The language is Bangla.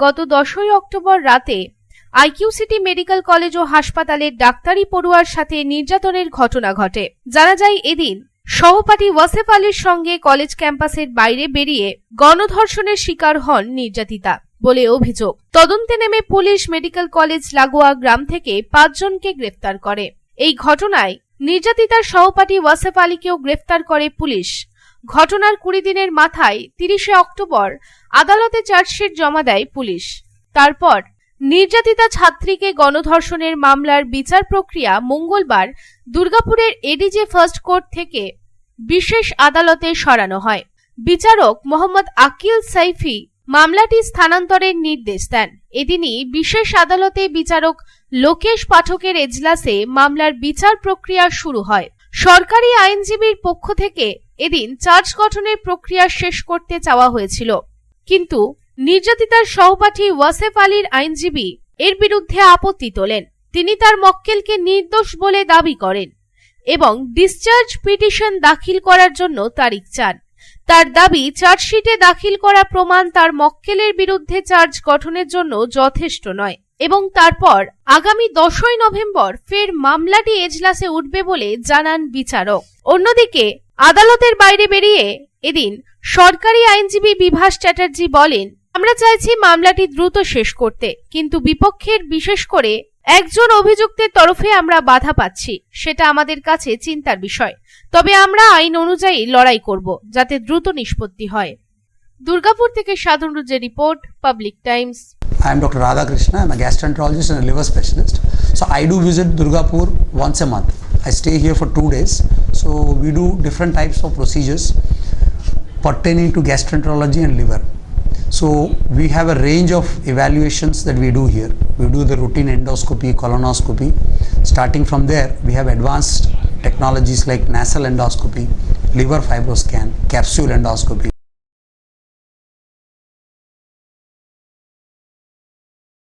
গত 10ই অক্টোবর রাতে আইকিউসিটি মেডিকেল কলেজ ও হাসপাতালের ডাক্তারি পড়ুয়ার সাথে নির্যাতনের ঘটনা ঘটে। জানা যায়, এদিন সহপাঠী ওয়াসেফ আলীর সঙ্গে কলেজ ক্যাম্পাসের বাইরে বেরিয়ে গণধর্ষণের শিকার হন নির্যাতিতা বলে অভিযোগ। তদন্তে নেমে পুলিশ মেডিকেল কলেজ লাগোয়া গ্রাম থেকে 5 জনকে গ্রেফতার করে। এই ঘটনায় নির্যাতিতার সহপাঠী ওয়াসেফ আলীকেও গ্রেফতার করে পুলিশ। ঘটনার 20 দিনের মাথায় 30শে অক্টোবর আদালতে চার্জশিট জমা দেয় পুলিশ। তারপর নির্যাতিতা ছাত্রীকে গণধর্ষণের মামলার বিচার প্রক্রিয়া মঙ্গলবার দুর্গাপুরের এডিজে ফার্স্ট কোর্ট থেকে বিশেষ আদালতে সরানো হয়। বিচারক মোহাম্মদ আকিল সাইফি মামলাটি স্থানান্তরের নির্দেশ দেন। এদিনই বিশেষ আদালতে বিচারক লোকেশ পাঠকের এজলাসে মামলার বিচার প্রক্রিয়া শুরু হয়। সরকারি আইনজীবীর পক্ষ থেকে এদিন চার্জ গঠনের প্রক্রিয়া শেষ করতে চাওয়া হয়েছিল, কিন্তু নির্যাতিতার সহপাঠী ওয়াসেফ আলীর আইনজীবী এর বিরুদ্ধে আপত্তি তোলেন। তিনি তার মক্কেলকে নির্দোষ বলে দাবি করেন এবং ডিসচার্জ পিটিশন দাখিল করার জন্য তারিখ চান। তার দাবি, চার্জশিটে দাখিল করা প্রমাণ তার মক্কেলের বিরুদ্ধে চার্জ গঠনের জন্য যথেষ্ট নয় এবং তারপর আগামী 10ই নভেম্বর ফের মামলাটি এজলাসে উঠবে বলে জানান বিচারক। অন্যদিকে আদালতের বাইরে বেরিয়ে এদিন সরকারি আইনজীবী বিভাস চ্যাটার্জি বলেন, আমরা চাইছি মামলাটি দ্রুত শেষ করতে, কিন্তু বিপক্ষের বিশেষ করে একজন অভিযুক্তের তরফে আমরা বাধা পাচ্ছি। সেটা আমাদের কাছে চিন্তার বিষয়। তবে আমরা আইন অনুযায়ী লড়াই করব যাতে দ্রুত নিষ্পত্তি হয়। দুর্গাপুর থেকে সাধনরুজের report, Public Times. I am Dr. Radha Krishna. I am a gastroenterologist and a liver specialist. So I do visit Durgapur once a month. I stay here for 2 days. So we do different types of procedures pertaining to gastroenterology and liver. So we have a range of evaluations that we do here. We do the routine endoscopy, colonoscopy. Starting from there, we have advanced technologies like nasal endoscopy, liver fibroscan, capsule endoscopy.